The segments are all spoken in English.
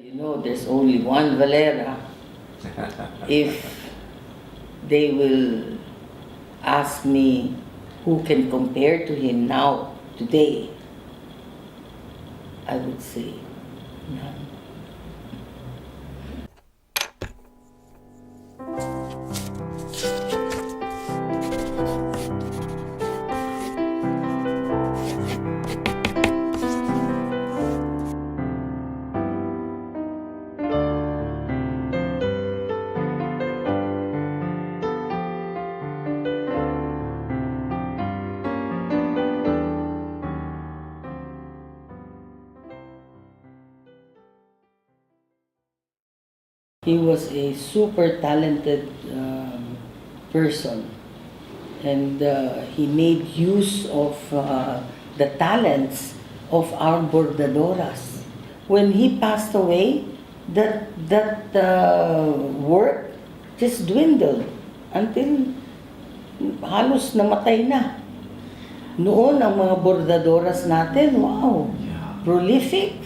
You know, there's only one Valera. If they will ask me who can compare to him now, today, I would say none. He was a super talented person, and he made use of the talents of our bordadoras. When he passed away, that work just dwindled until halos namatay na. Noon, ang mga bordadoras natin, wow, prolific.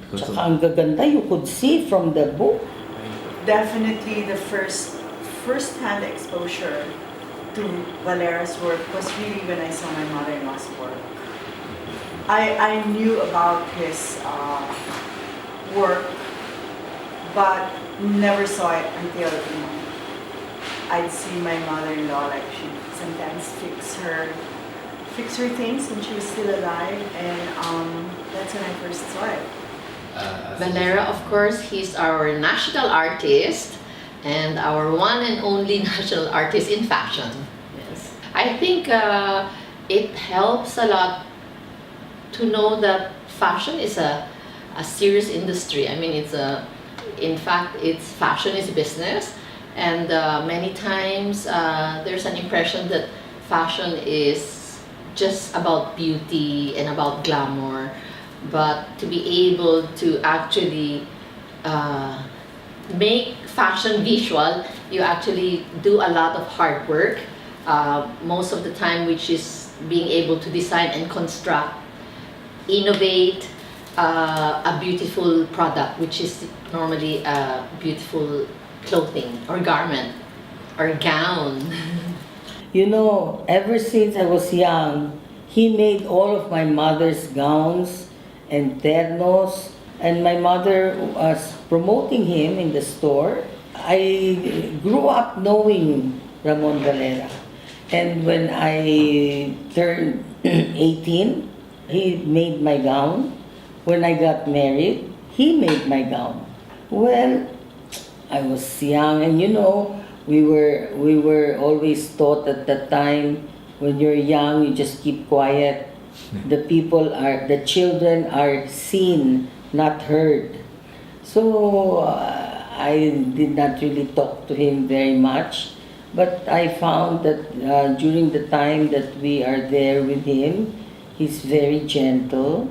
Tsaka ang gaganda, you could see from the book. Definitely the first-hand exposure to Valera's work was really when I saw my mother-in-law's work. I knew about his work, but never saw it until I'd see my mother-in-law, like she sometimes fix her things when she was still alive, and that's when I first saw it. Valera, of course, he's our national artist and our one and only national artist in fashion. Yes. I think it helps a lot to know that fashion is a serious industry. I mean, in fact, fashion is business, and many times there's an impression that fashion is just about beauty and about glamour. But to be able to actually make fashion visual, you actually do a lot of hard work, most of the time, which is being able to design and construct, innovate a beautiful product, which is normally a beautiful clothing or garment or gown. You know, ever since I was young, he made all of my mother's gowns and ternos, and my mother was promoting him in the store. I grew up knowing Ramon Valera, and when I turned 18, he made my gown. When I got married, he made my gown. Well, I was young, and you know, we were always taught at that time, when you're young, you just keep quiet. The children are seen, not heard. So I did not really talk to him very much, but I found that during the time that we are there with him, he's very gentle.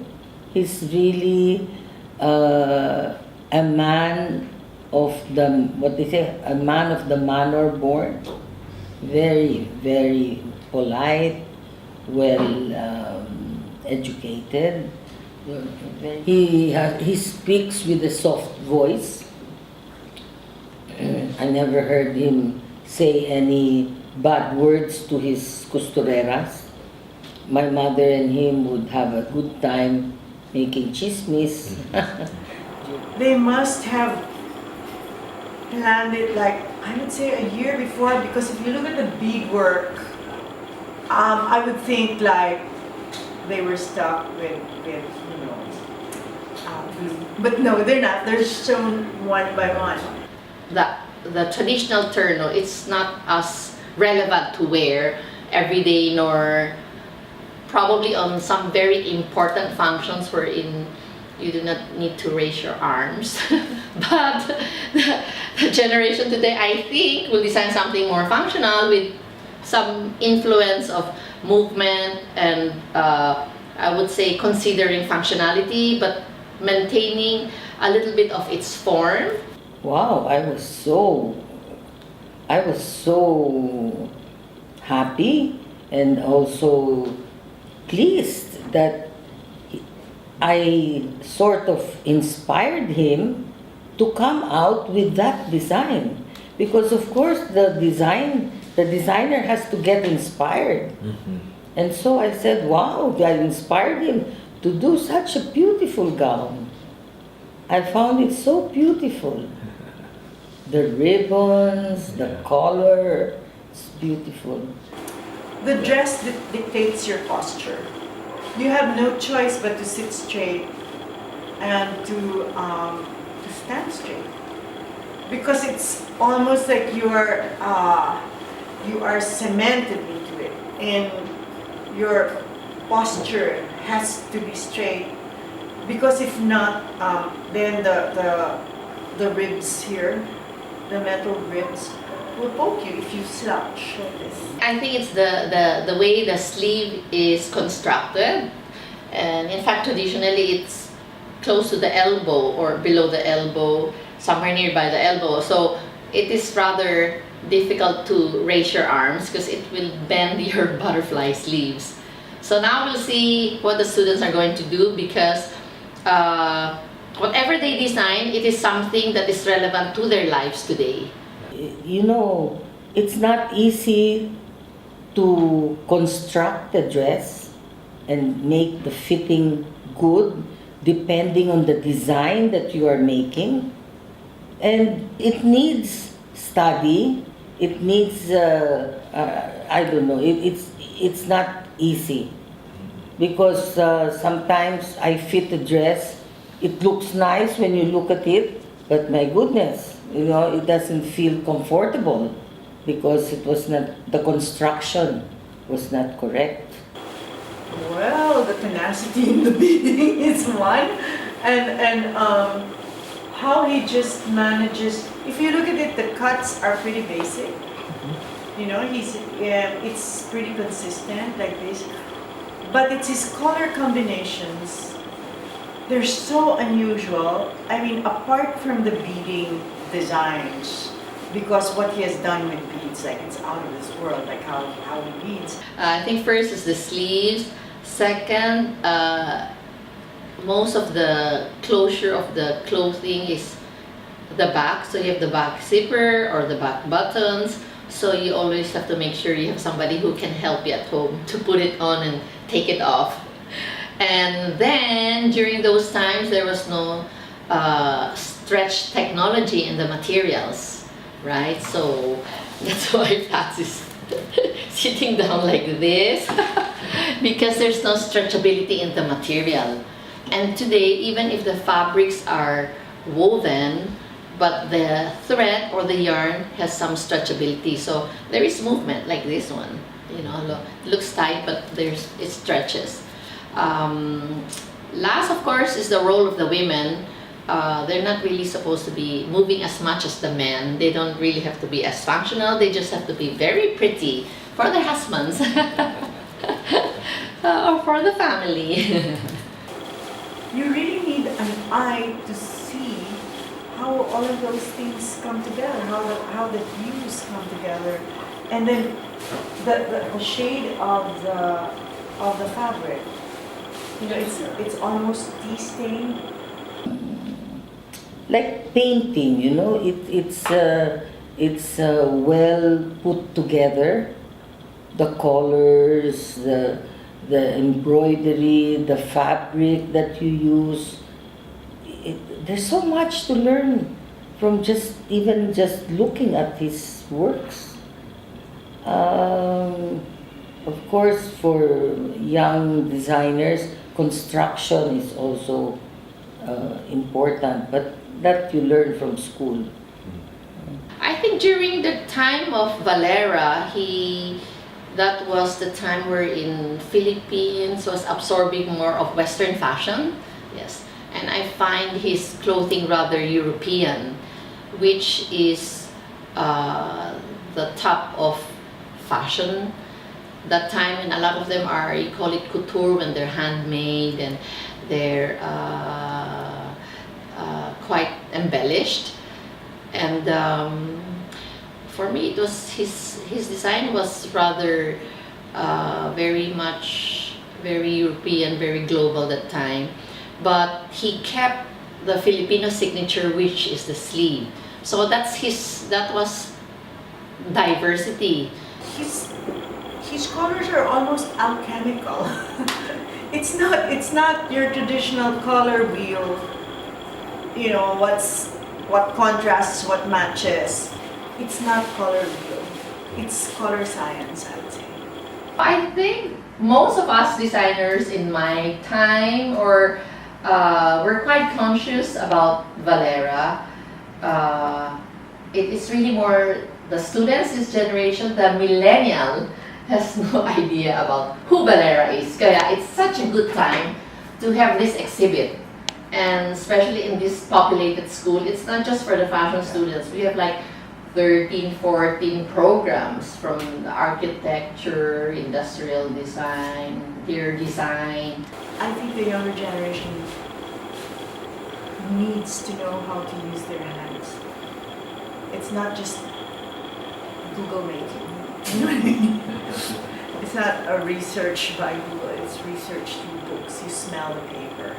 He's really a man of the, what they say, a man of the manor born. Very, very polite, well educated. He speaks with a soft voice. I never heard him say any bad words to his costureras. My mother and him would have a good time making chismis. They must have planned it, like, I would say a year before, because if you look at the beadwork, I would think like they were stuck with you know, glue. But no, they're not. They're shown one by one. The traditional terno, it's not as relevant to wear every day, nor probably on some very important functions wherein you do not need to raise your arms. But the generation today, I think, will design something more functional with some influence of movement and I would say considering functionality, but maintaining a little bit of its form. Wow, I was so happy and also pleased that I sort of inspired him to come out with that design. Because of course the designer has to get inspired. And so I said, wow, I inspired him to do such a beautiful gown. I found it so beautiful. The ribbons, the color, it's beautiful. The dress dictates your posture. You have no choice but to sit straight and to stand straight, because it's almost like you are cemented into it, and your posture has to be straight, because if not, then the ribs here, the metal ribs, will poke you if you slouch like this. I think it's the way the sleeve is constructed, and in fact traditionally it's close to the elbow or below the elbow, somewhere nearby the elbow, so it is rather difficult to raise your arms because it will bend your butterfly sleeves. So now we'll see what the students are going to do, because whatever they design, it is something that is relevant to their lives today. You know, it's not easy to construct a dress and make the fitting good depending on the design that you are making. And it needs study, it needs, I don't know, it's not easy. Because sometimes I fit a dress, it looks nice when you look at it, but my goodness, you know, it doesn't feel comfortable because it was not, the construction was not correct. Well, the tenacity in the beading is one, and how he just manages. If you look at it, the cuts are pretty basic. You know, it's pretty consistent like this, but it's his color combinations. They're so unusual. I mean, apart from the beading designs, because what he has done with beads, like it's out of this world, like how he beads. I think first is the sleeves. Second, most of the closure of the clothing is the back. So you have the back zipper or the back buttons. So you always have to make sure you have somebody who can help you at home to put it on and take it off. And then during those times, there was no stretch technology in the materials, right? So that's why Tats is sitting down like this because there's no stretchability in the material. And today, even if the fabrics are woven, but the thread or the yarn has some stretchability, so there is movement like this one. You know, it looks tight, but it stretches. Last, of course, is the role of the women. They're not really supposed to be moving as much as the men. They don't really have to be as functional. They just have to be very pretty for their husbands or for the family. You really need an eye to see how all of those things come together, how the hues come together, and then the shade of the fabric. You know, it's almost tea-stained. Like painting, you know, it's well put together. The colors, the embroidery, the fabric that you use. There's so much to learn from just looking at his works. Of course, for young designers, construction is also important, but that you learn from school. I think during the time of Valera, that was the time where in Philippines was absorbing more of Western fashion. Yes, and I find his clothing rather European, which is the top of fashion that time, and a lot of them are, you call it couture when they're handmade and they're quite embellished. And for me, it was his design was rather very European, very global that time. But he kept the Filipino signature, which is the sleeve. So that was diversity. His colors are almost alchemical. It's not your traditional color wheel. You know, what contrasts, what matches. It's not color wheel. It's color science, I would say. I think most of us designers in my time were quite conscious about Valera. It is really more the students this generation, the millennial, has no idea about who Valera is. Kaya it's such a good time to have this exhibit. And especially in this populated school, it's not just for the fashion students. We have like 13, 14 programs from the architecture, industrial design, interior design. I think the younger generation needs to know how to use their hands. It's not just Google making. You know what I mean? It's not a research by Google, it's research through books. You smell the paper.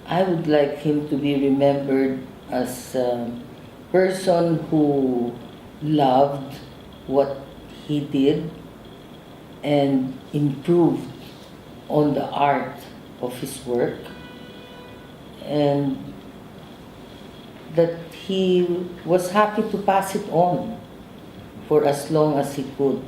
I would like him to be remembered as a person who loved what he did and improved on the art of his work, and that he was happy to pass it on for as long as he could.